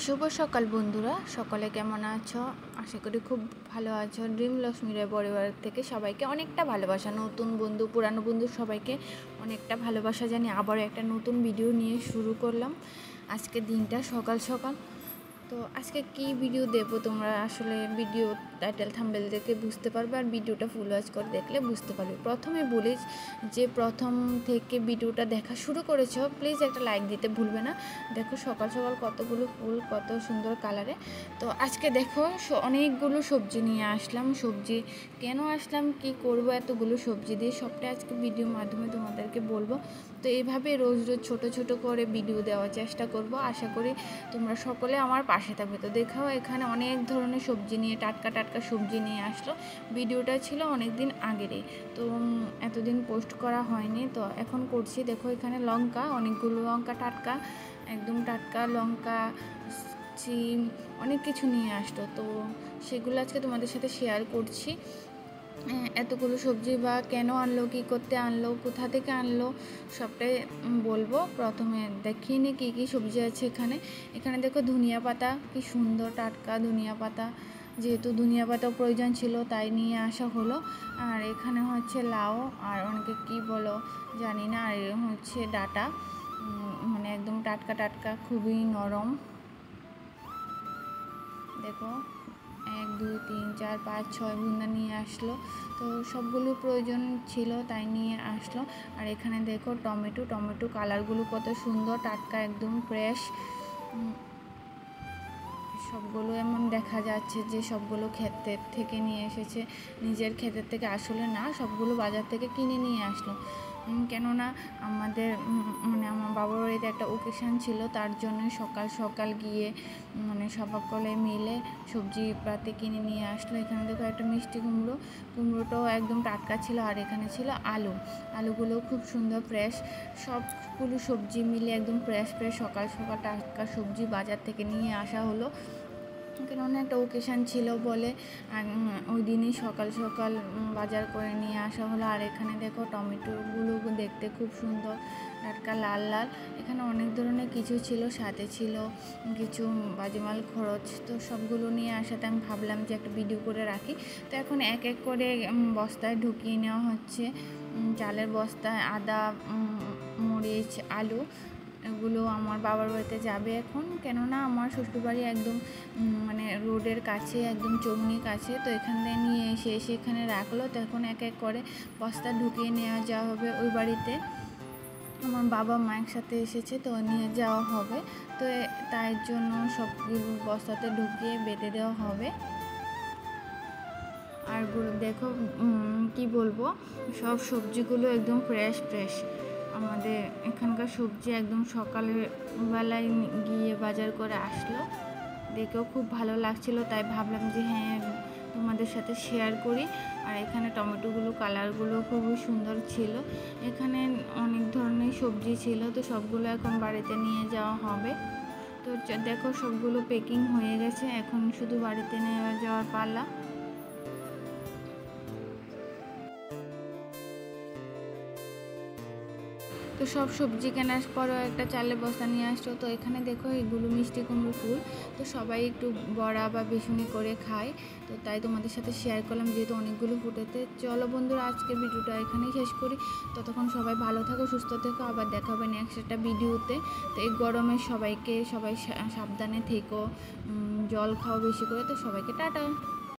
শুভ সকাল বন্ধুরা, সকলে কেমন আছো? আশা করি খুব ভালো আছো। ড্রিম লক্ষ্মীর পরিবার থেকে সবাইকে অনেকটা ভালোবাসা। নতুন বন্ধু, পুরানো বন্ধু সবাইকে অনেকটা ভালোবাসা জানি। আবারও একটা নতুন ভিডিও নিয়ে শুরু করলাম আজকে দিনটা সকাল সকাল। তো আজকে কি ভিডিও দেব তোমরা আসলে ভিডিও টাইটেল থাম্বনেল দেখে বুঝতে পারবে, আর ভিডিওটা ফুল ওয়াচ করে দেখলে বুঝতে পারবে। প্রথমে বলি যে প্রথম থেকে ভিডিওটা দেখা শুরু করেছো প্লিজ একটা লাইক দিতে ভুলবে না। দেখো সকাল সকাল কতগুলো ফুল, কত সুন্দর কালারে। তো আজকে দেখো অনেকগুলো সবজি নিয়ে আসলাম। সবজি কেন আসলাম, কি করব এতগুলো সবজি দিয়ে, সবটা আজকে ভিডিওর মাধ্যমে তোমাদেরকে বলবো। তো এইভাবে রোজ রোজ ছোট ছোট করে ভিডিও দেওয়ার চেষ্টা করব। আশা করি তোমরা সকলে আমার পাশে থাকবে। তো দেখাও এখানে অনেক ধরনের সবজি নিয়ে, টাটকা টাটকা সবজি নিয়ে আসলো। ভিডিওটা ছিল অনেক দিন আগেরই, তো এতদিন পোস্ট করা হয়নি, তো এখন করছি। দেখো এখানে লঙ্কা, অনেকগুলো লঙ্কা, টাটকা একদম টাটকা লঙ্কা, সিম, অনেক কিছু নিয়ে আসলো। তো সেগুলো আজকে তোমাদের সাথে শেয়ার করছি। এতগুলো সবজি বা কেন আনলো, কী করতে আনলো, কোথা থেকে আনলো, সবটাই বলবো। প্রথমে দেখিয়ে নিই কী কী সবজি আছে এখানে। এখানে দেখো ধনিয়া পাতা, কি সুন্দর টাটকা ধনিয়া পাতা, যেহেতু ধনিয়া পাতাও প্রয়োজন ছিল তাই নিয়ে আসা হলো। আর এখানে হচ্ছে লাউ, আর অনেকে কী বলো জানি না, আর হচ্ছে ডাঁটা, মানে একদম টাটকা টাটকা, খুবই নরম। দেখো 1 2 3 4 5 6 বুন্দা নিয়ে আসলো। তো সবগুলো প্রয়োজন ছিল তাই নিয়ে আসলো। আর এখানে দেখো টমেটো কালারগুলো কত সুন্দর, টাটকা একদম ফ্রেশ। সবগুলো এমন দেখা যাচ্ছে যে সবগুলো ক্ষেতের থেকে নিয়ে এসেছে, নিজের ক্ষেতের থেকে আসলে না, সবগুলো বাজার থেকে কিনে নিয়ে আসলো। কেননা আমাদের মানে আমার বাবার বাড়িতে একটা ওকেশান ছিল, তার জন্য সকাল সকাল গিয়ে মানে সকলে মিলে সবজি পাতি কিনে নিয়ে আসলো। এখানে দেখো একটা মিষ্টি কুমড়োটাও একদম টাটকা ছিল। আর এখানে ছিল আলুগুলো খুব সুন্দর ফ্রেশ। সবগুলো সবজি মিলে একদম ফ্রেশ সকাল সকাল টাটকা সবজি বাজার থেকে নিয়ে আসা হলো। কেননা একটা ওকেশান ছিল বলে ওই দিনই সকাল সকাল বাজার করে নিয়ে আসা হলো। আর এখানে দেখো টমেটোগুলো দেখতে খুব সুন্দর, টাটকা লাল লাল। এখানে অনেক ধরনের কিছু ছিল, সাথে ছিল কিছু বাজিমাল খরচ। তো সবগুলো নিয়ে আসাতে আমি ভাবলাম যে একটা ভিডিও করে রাখি। তো এখন এক এক করে বস্তায় ঢুকিয়ে নেওয়া হচ্ছে। চালের বস্তায় আদা, মরিচ, আলু, এগুলো আমার বাবার বাড়িতে যাবে এখন। কেননা আমার শ্বশুরবাড়ি একদম মানে রোডের কাছে, একদম চৌমনির কাছে। তো এখান থেকে নিয়ে এসে এখানে রাখলো। তো এখন এক এক করে বস্তা ঢুকিয়ে নেওয়া যাওয়া হবে ওই বাড়িতে। আমার বাবা মা একসাথে এসেছে, তো নিয়ে যাওয়া হবে। তো তাই জন্য সবগুলো বস্তাতে ঢুকিয়ে বেঁধে দেওয়া হবে। আর দেখো কি বলবো, সব সবজিগুলো একদম ফ্রেশ। আমাদের এখানকার সবজি একদম সকালের বেলায় গিয়ে বাজার করে আসলো, দেখেও খুব ভালো লাগছিল, তাই ভাবলাম যে হ্যাঁ তোমাদের সাথে শেয়ার করি। আর এখানে টমেটোগুলো কালারগুলো খুবই সুন্দর ছিল। এখানে অনেক ধরনের সবজি ছিল, তো সবগুলো এখন বাড়িতে নিয়ে যাওয়া হবে। তো দেখো সবগুলো প্যাকিং হয়ে গেছে, এখন শুধু বাড়িতে নিয়ে যাওয়ার পালা। তো সব সবজি কেনার পরও একটা চালের বস্তা নিয়ে আসলো। তো এখানে দেখো এগুলো মিষ্টি কুমড়ো ফুল, তো সবাই একটু বড়া বা বেসুনি করে খায়, তো তাই তোমাদের সাথে শেয়ার করলাম যেহেতু অনেকগুলো ফুটেতে। চলো বন্ধুরা, আজকের ভিডিওটা এখানেই শেষ করি। ততক্ষণ সবাই ভালো থাকো, সুস্থ থেকো, আবার দেখা হবে নেক্সট একটা ভিডিওতে। তো এই গরমে সবাই সাবধানে থেকো, জল খাও বেশি করে। তো সবাইকে টাটা।